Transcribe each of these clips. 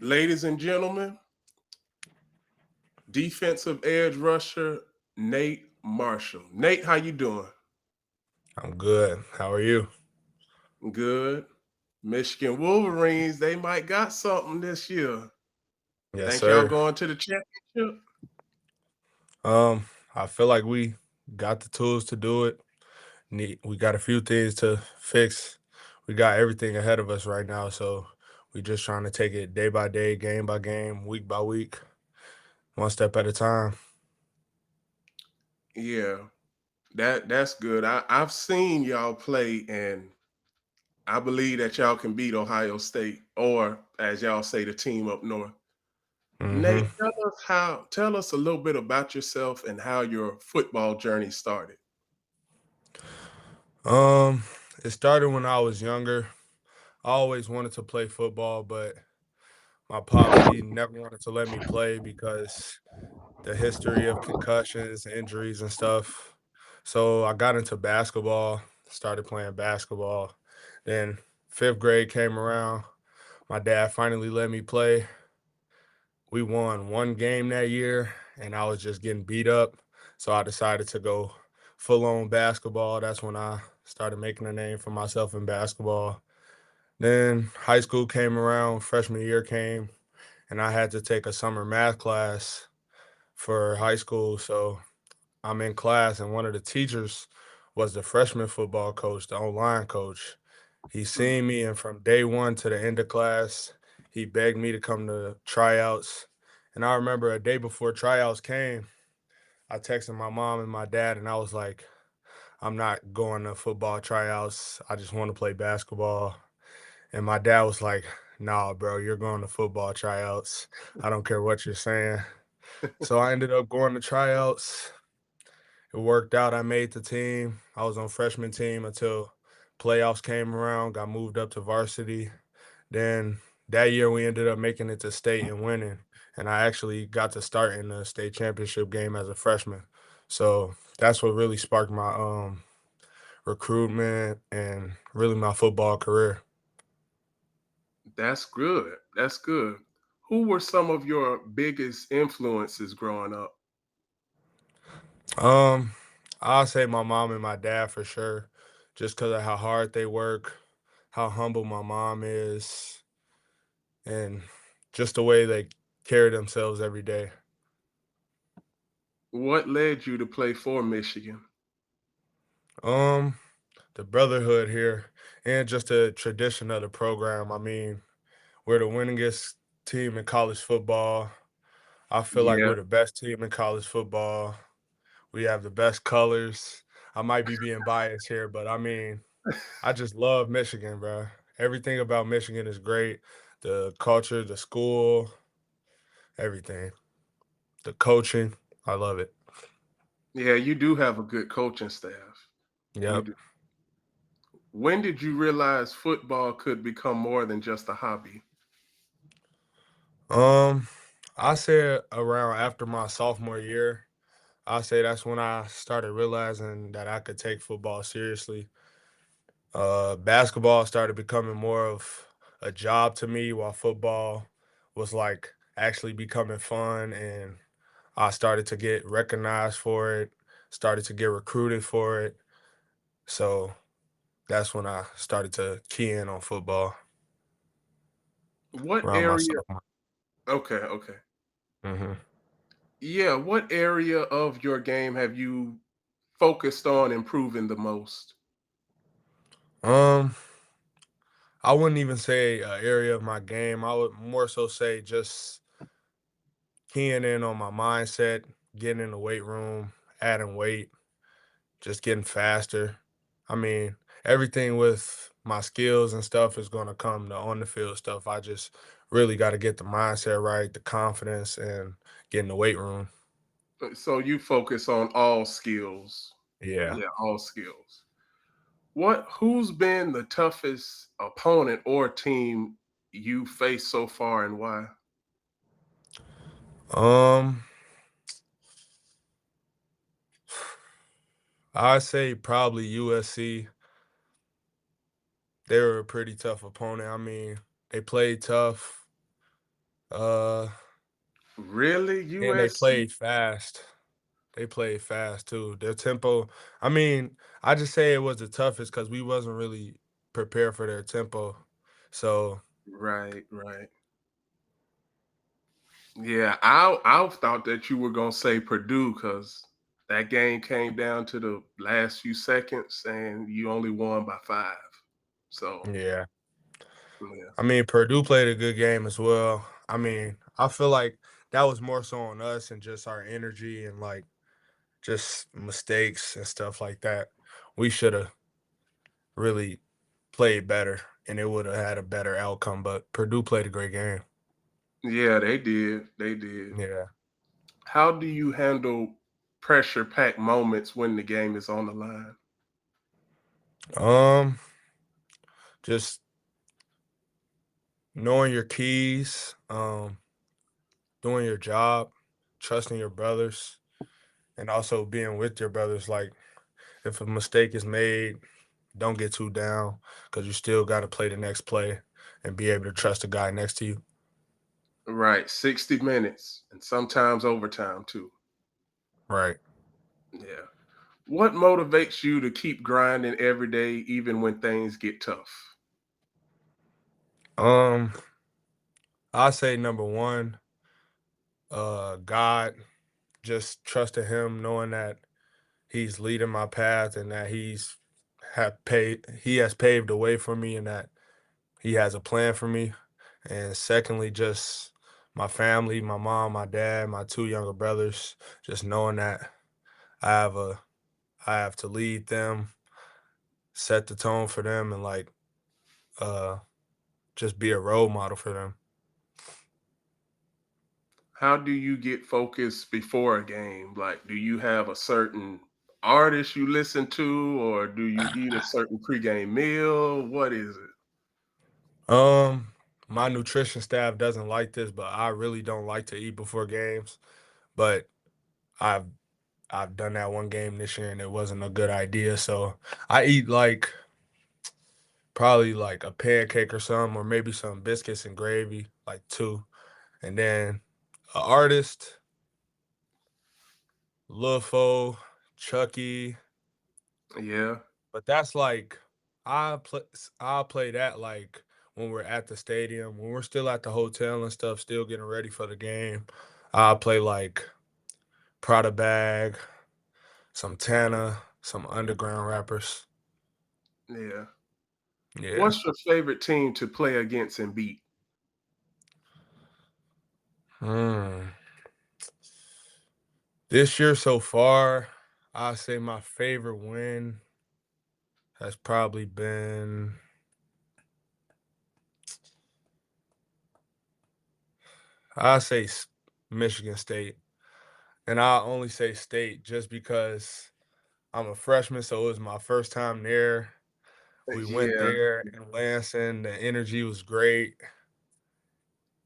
Ladies and gentlemen, defensive edge rusher Nate Marshall. Nate, how you doing? I'm good. How are you? Good. Michigan Wolverines, they might got something this year. Yes, Think y'all sir. going to the championship? Um, I feel like we got the tools to do it. We got a few things to fix. We got everything ahead of us right now, so we just trying to take it day by day, game by game, week by week, one step at a time. Yeah, that's good. I've seen y'all play, and I believe that y'all can beat Ohio State, or as y'all say, the team up north. Nate, hmm tell us a little bit about yourself and how your football journey started. Um, it started when I was younger. I always wanted to play football, but my pops he never wanted to let me play because the history of concussions, injuries, and stuff. So I got into basketball, started playing basketball. Then fifth grade came around. My dad finally let me play. We won one game that year, and I was just getting beat up. So I decided to go full on basketball. That's when I started making a name for myself in basketball. Then high school came around, freshman year came, and I had to take a summer math class for high school. So I'm in class, and one of the teachers was the freshman football coach, the online coach. He Mm. seen me, and from day one to the end of class, he begged me to come to tryouts. And I remember a day before tryouts came, I texted my mom and my dad, and I was like, I'm not going to football tryouts. I just want to play basketball. And my dad was like, nah, bro, you're going to football tryouts. I don't care what you're saying. So I ended up going to tryouts. It worked out. I made the team. I was on freshman team until playoffs came around, got moved up to varsity. Then that year we ended up making it to state and winning. And I actually got to start in the state championship game as a freshman. So that's what really sparked my recruitment and really my football career. That's good. That's good. Who were some of your biggest influences growing up? Um, I'll say my mom and my dad for sure, just because of how hard they work, how humble my mom is, and just the way they carry themselves every day. What led you to play for Michigan? Um, the brotherhood here and just the tradition of the program. I mean, we're the winningest team in college football. I feel like Yeah. we're the best team in college football. We have the best colors. I might be being biased here, but I mean, I just love Michigan, bro. Everything about Michigan is great. The culture, the school, everything. The coaching, I love it. Yeah, you do have a good coaching staff. You Yep. do. When did you realize football could become more than just a hobby? Um, I said around after my sophomore year, I say that's when I started realizing that I could take football seriously. Basketball started becoming more of a job to me, while football was like actually becoming fun, and I started to get recognized for it, started to get recruited for it. So that's when I started to key in on football What around my area? sophomore. Okay. hmm Yeah, what area of your game have you focused on improving the most? Um, I wouldn't even say an area of my game. I would more so say just keying in on my mindset, getting in the weight room, adding weight, just getting faster. I mean, everything with my skills and stuff is going to come the on the field stuff. I just really got to get the mindset right, the confidence, and get in the weight room. So you focus on all skills. Yeah. Yeah, all skills. Who's been the toughest opponent or team you faced so far and why? Um, I say probably USC. They were a pretty tough opponent. I mean, they played tough. Uh, Really? and they USC? played fast. They played fast too. Their tempo, I mean, I just say it was the toughest because we wasn't really prepared for their tempo. So, Right, right. Yeah, I thought that you were gonna say Purdue because that game came down to the last few seconds and you only won by 5. So, yeah. yeah. I mean, Purdue played a good game as well. I mean, I feel like that was more so on us and just our energy and like just mistakes and stuff like that. We should have really played better and it would have had a better outcome, but Purdue played a great game. Yeah, they did. They did. Yeah. How do you handle pressure-packed moments when the game is on the line? Um, just knowing your keys, doing your job, trusting your brothers, and also being with your brothers. Like if a mistake is made, don't get too down because you still got to play the next play and be able to trust the guy next to you. Right, 60 minutes and sometimes overtime too. Right. Yeah. What motivates you to keep grinding every day even when things get tough? Um, I say number one, God, just trusting Him, knowing that He's leading my path and that He has paved the way for me, and that He has a plan for me. And secondly, just my family, my mom, my dad, my two younger brothers, just knowing that I have a I have to lead them, set the tone for them, and like uh just be a role model for them. How do you get focused before a game? Like, do you have a certain artist you listen to, or do you eat a certain pregame meal? What is it? Um, my nutrition staff doesn't like this, but I really don't like to eat before games. But I've I've done that one game this year and it wasn't a good idea. So I eat like probably like a pancake or something, or maybe some biscuits and gravy, like two. And then a artist, Lil Fo, Chucky, Yeah, but that's like I'll play that like when we're at the stadium, when we're still at the hotel and stuff, still getting ready for the game. I'll play like Prada Bag, some Tana, some underground rappers. yeah. Yeah. What's your favorite team to play against and beat? Hmm. This year so far, I say my favorite win has probably been I say Michigan State. And I only say state just because I'm a freshman, so it was my first time there. We went Yeah, there in Lansing, the energy was great,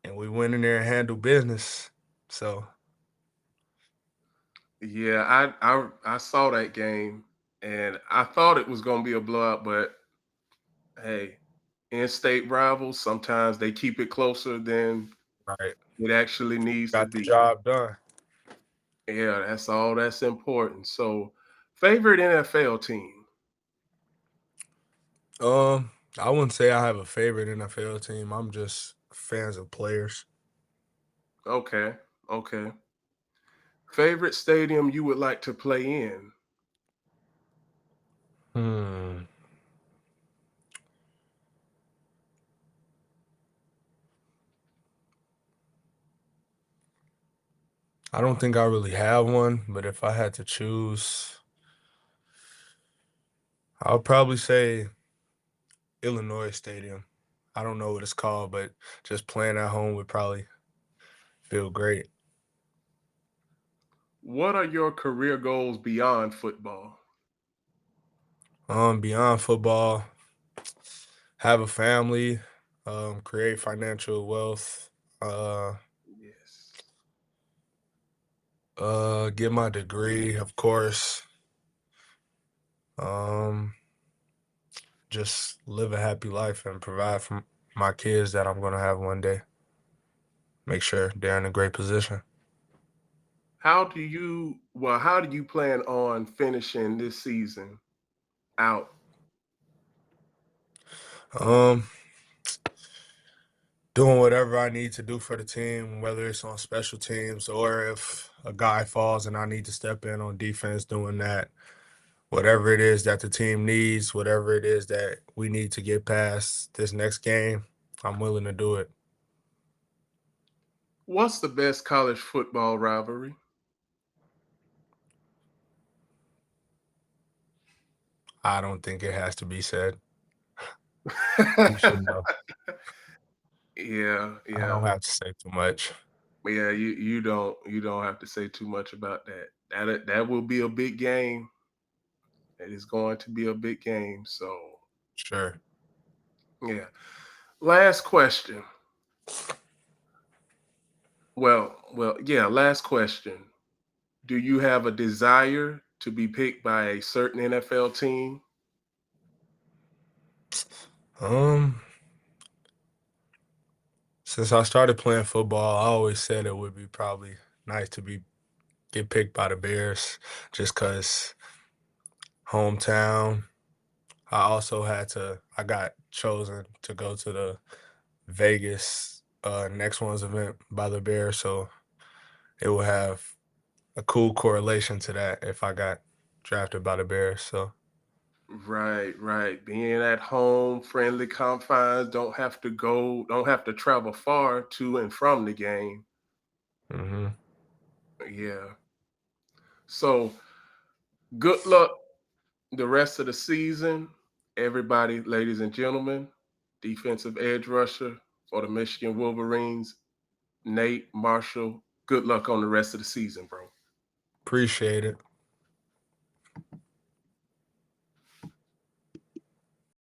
and we went in there and handled business. So, yeah. I saw that game and I thought it was gonna be a blowout, but hey, in-state rivals sometimes they keep it closer than right, it actually needs to got the be. job done. Yeah, that's all that's important. So, favorite NFL team? Um, I wouldn't say I have a favorite NFL team. I'm just fans of players. Okay, okay. Favorite stadium you would like to play in? Hmm. I don't think I really have one, but if I had to choose, I'll probably say Illinois Stadium. I don't know what it's called, but just playing at home would probably feel great. What are your career goals beyond football? Beyond football, have a family, create financial wealth, uh, Yes. get my degree, of course. Um, just live a happy life and provide for my kids that I'm gonna have one day. make sure they're in a great position. How do you plan on finishing this season out? Um, doing whatever I need to do for the team, whether it's on special teams or if a guy falls and I need to step in on defense, doing that. Whatever it is that the team needs, whatever it is that we need to get past this next game, I'm willing to do it. What's the best college football rivalry? I don't think it has to be said. You should know. Yeah, I don't yeah. have to say too much. Yeah, you don't have to say too much about that. That will be a big game. It is going to be a big game. So Sure. yeah. Last question. Yeah, last question. Do you have a desire to be picked by a certain NFL team? Um, since I started playing football, I always said it would be probably nice to be get picked by the Bears just because hometown. I got chosen to go to the Vegas next one's event by the Bears, so it will have a cool correlation to that if I got drafted by the Bears. So, Right, right. Being at home, friendly confines, don't have to travel far to and from the game. hmm Yeah. So good luck the rest of the season. Everybody, ladies and gentlemen, defensive edge rusher for the Michigan Wolverines, Nate Marshall. Good luck on the rest of the season, bro. appreciate it.